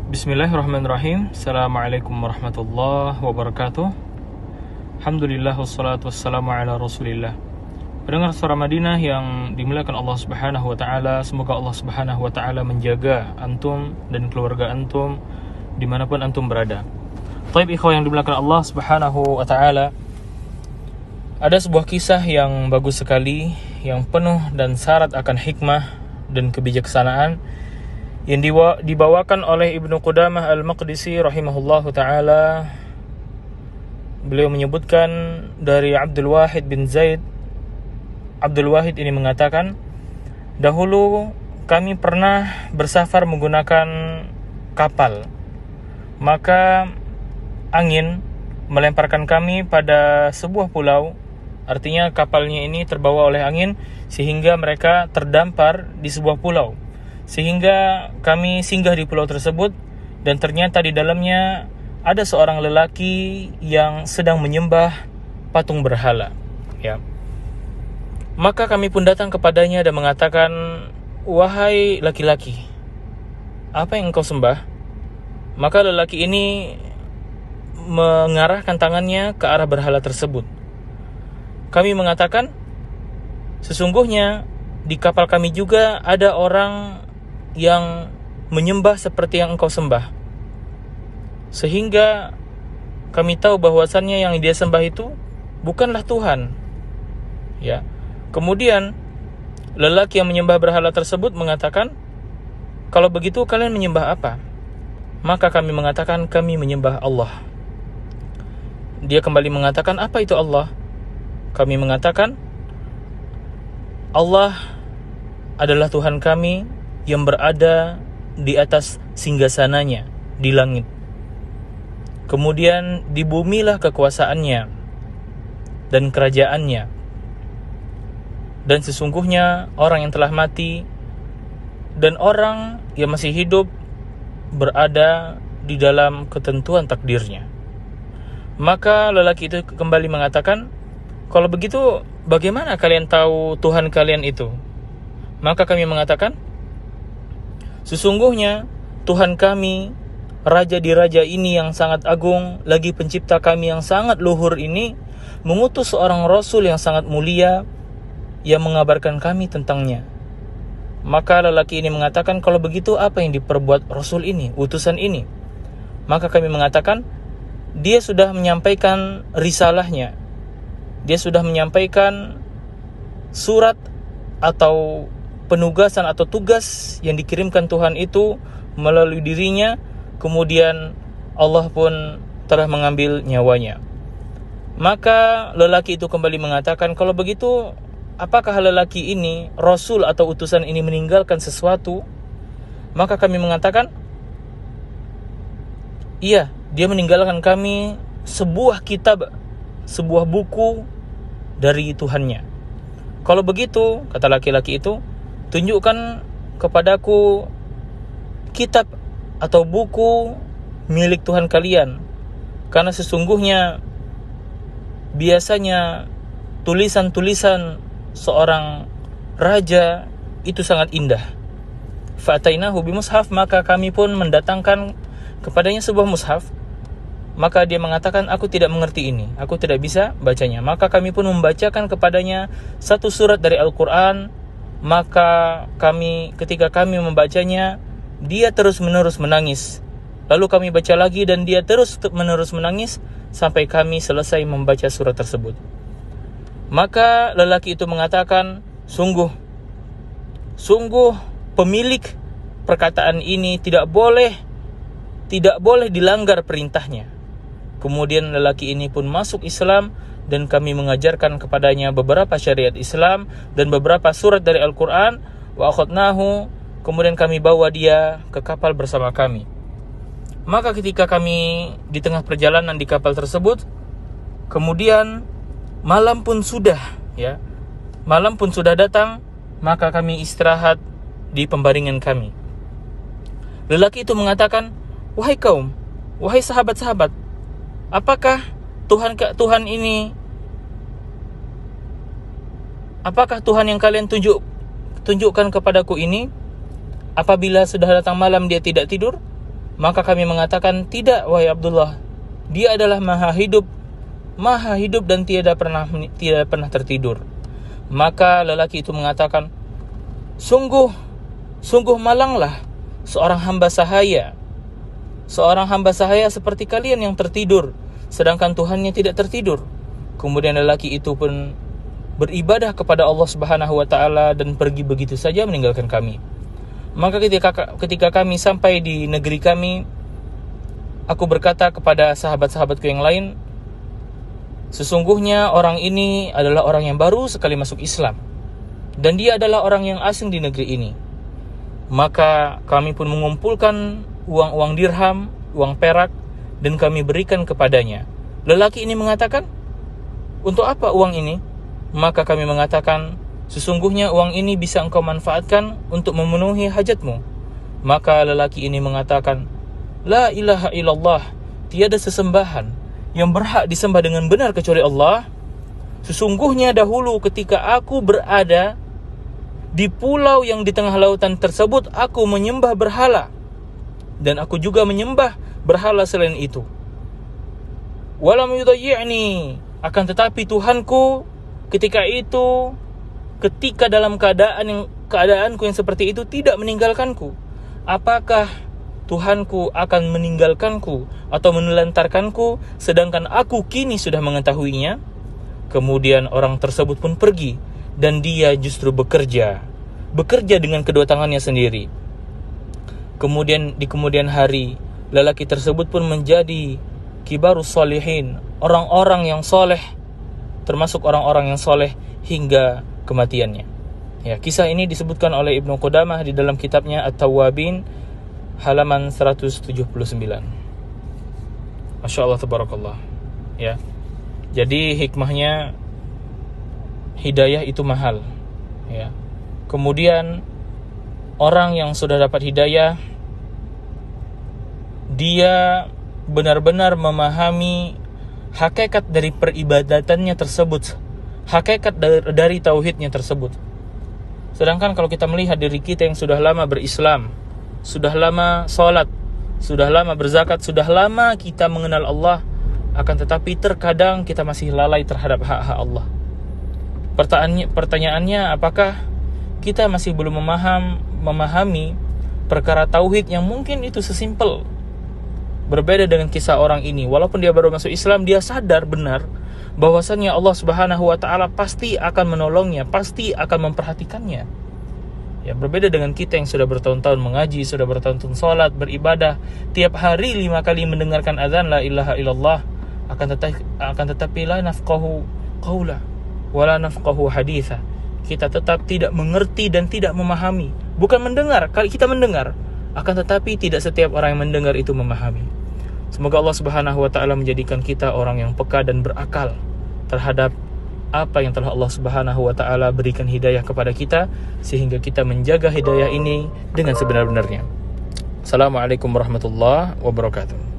Bismillahirrahmanirrahim. Assalamualaikum warahmatullahi wabarakatuh. Alhamdulillah wassalatu wassalamu ala rasulillah. Pendengar Suara Madinah yang dimuliakan Allah Subhanahu wa taala, semoga Allah Subhanahu wa taala menjaga antum dan keluarga antum dimanapun antum berada. Taib ikhwah yang dimuliakan Allah Subhanahu wa taala, ada sebuah kisah yang bagus sekali, yang penuh dan syarat akan hikmah dan kebijaksanaan, yang dibawakan oleh Ibnu Qudamah Al-Maqdisi rahimahullahu ta'ala. Beliau menyebutkan dari Abdul Wahid bin Zaid. Abdul Wahid ini mengatakan, dahulu kami pernah bersafar menggunakan kapal. Maka angin melemparkan kami pada sebuah pulau. Artinya kapalnya ini terbawa oleh angin sehingga mereka terdampar di sebuah pulau. Sehingga kami singgah di pulau tersebut, dan ternyata di dalamnya ada seorang lelaki yang sedang menyembah patung berhala. Ya. Maka kami pun datang kepadanya dan mengatakan, wahai laki-laki, apa yang engkau sembah? Maka lelaki ini mengarahkan tangannya ke arah berhala tersebut. Kami mengatakan, sesungguhnya di kapal kami juga ada orang yang menyembah seperti yang engkau sembah, sehingga kami tahu bahwasannya yang dia sembah itu bukanlah Tuhan. Ya. Kemudian lelaki yang menyembah berhala tersebut mengatakan, kalau begitu kalian menyembah apa? Maka kami mengatakan, kami menyembah Allah. Dia kembali mengatakan, apa itu Allah? Kami mengatakan, Allah adalah Tuhan kami yang berada di atas singgasananya di langit. Kemudian di bumilah kekuasaannya dan kerajaannya. Dan sesungguhnya orang yang telah mati dan orang yang masih hidup berada di dalam ketentuan takdirnya. Maka lelaki itu kembali mengatakan, kalau begitu bagaimana kalian tahu Tuhan kalian itu? Maka kami mengatakan, sesungguhnya Tuhan kami, Raja di Raja ini yang sangat agung, lagi pencipta kami yang sangat luhur ini, mengutus seorang Rasul yang sangat mulia, yang mengabarkan kami tentangnya. Maka lelaki ini mengatakan, kalau begitu apa yang diperbuat Rasul ini, utusan ini? Maka kami mengatakan, dia sudah menyampaikan risalahnya. Dia sudah menyampaikan surat atau penugasan atau tugas yang dikirimkan Tuhan itu melalui dirinya. Kemudian Allah pun telah mengambil nyawanya. Maka lelaki itu kembali mengatakan, kalau begitu apakah lelaki ini, Rasul atau utusan ini meninggalkan sesuatu? Maka kami mengatakan, iya, dia meninggalkan kami sebuah kitab, sebuah buku dari Tuhannya. Kalau begitu, kata laki-laki itu, tunjukkan kepadaku kitab atau buku milik Tuhan kalian. Karena sesungguhnya biasanya tulisan-tulisan seorang raja itu sangat indah. Fa'atainahu bimushaf, maka kami pun mendatangkan kepadanya sebuah mushaf. Maka dia mengatakan, aku tidak mengerti ini, aku tidak bisa bacanya. Maka kami pun membacakan kepadanya satu surat dari Al-Quran. Maka ketika kami membacanya, dia terus-menerus menangis. Lalu kami baca lagi dan dia terus-menerus menangis sampai kami selesai membaca surat tersebut. Maka lelaki itu mengatakan, sungguh pemilik perkataan ini tidak boleh dilanggar perintahnya. Kemudian lelaki ini pun masuk Islam, dan kami mengajarkan kepadanya beberapa syariat Islam dan beberapa surat dari Al-Quran. Wa akhadnahu, kemudian kami bawa dia ke kapal bersama kami. Maka ketika kami di tengah perjalanan di kapal tersebut, kemudian malam pun sudah datang, maka kami istirahat di pembaringan kami. Lelaki itu mengatakan, wahai kaum, wahai sahabat-sahabat, apakah Tuhan ini, apakah Tuhan yang kalian tunjukkan kepadaku ini, apabila sudah datang malam dia tidak tidur? Maka kami mengatakan, tidak wahai Abdullah, dia adalah maha hidup dan tidak pernah tertidur. Maka lelaki itu mengatakan, sungguh malanglah seorang hamba sahaya seperti kalian yang tertidur, sedangkan Tuhannya tidak tertidur. Kemudian lelaki itu pun beribadah kepada Allah Subhanahu wa taala dan pergi begitu saja meninggalkan kami. Maka ketika kami sampai di negeri kami, aku berkata kepada sahabat-sahabatku yang lain, sesungguhnya orang ini adalah orang yang baru sekali masuk Islam, dan dia adalah orang yang asing di negeri ini. Maka kami pun mengumpulkan uang dirham, uang perak, dan kami berikan kepadanya. Lelaki ini mengatakan, untuk apa uang ini? Maka kami mengatakan, sesungguhnya uang ini bisa engkau manfaatkan untuk memenuhi hajatmu. Maka lelaki ini mengatakan, la ilaha illallah, tiada sesembahan yang berhak disembah dengan benar kecuali Allah. Sesungguhnya dahulu ketika aku berada di pulau yang di tengah lautan tersebut, aku menyembah berhala, dan aku juga menyembah berhala selain itu. Walam yudayyi'ni, akan tetapi Tuhanku ketika dalam keadaanku yang seperti itu tidak meninggalkanku. Apakah Tuhanku akan meninggalkanku atau menelantarkanku sedangkan aku kini sudah mengetahuinya? Kemudian orang tersebut pun pergi, dan dia justru bekerja dengan kedua tangannya sendiri. Kemudian di kemudian hari, lelaki tersebut pun menjadi kibarus sholihin, orang-orang yang soleh, termasuk orang-orang yang soleh hingga kematiannya. Ya, kisah ini disebutkan oleh Ibnu Qudamah di dalam kitabnya At-Tawwabin halaman 179. Masya Allah, tabarakallah. Ya, jadi hikmahnya hidayah itu mahal. Ya, kemudian orang yang sudah dapat hidayah, dia benar-benar memahami hakikat dari peribadatannya tersebut, hakikat dari tauhidnya tersebut. Sedangkan kalau kita melihat diri kita yang sudah lama berislam, sudah lama sholat, sudah lama berzakat, sudah lama kita mengenal Allah, akan tetapi terkadang kita masih lalai terhadap hak-hak Allah. Pertanyaannya, apakah kita masih belum memahami perkara tauhid yang mungkin itu sesimpel? Berbeda dengan kisah orang ini, walaupun dia baru masuk Islam, dia sadar benar bahwasannya Allah Subhanahu wa taala pasti akan menolongnya, pasti akan memperhatikannya. Ya, berbeda dengan kita yang sudah bertahun-tahun mengaji, sudah bertahun-tahun salat, beribadah, tiap hari 5 kali mendengarkan azan la ilaha illallah, akan tetapi la nafqahu qaula wala nafqahu haditha. Kita tetap tidak mengerti dan tidak memahami. Bukan mendengar, kalau kita mendengar, akan tetapi tidak setiap orang yang mendengar itu memahami. Semoga Allah Subhanahu wa taala menjadikan kita orang yang peka dan berakal terhadap apa yang telah Allah Subhanahu wa taala berikan hidayah kepada kita, sehingga kita menjaga hidayah ini dengan sebenar-benarnya. Assalamualaikum warahmatullahi wabarakatuh.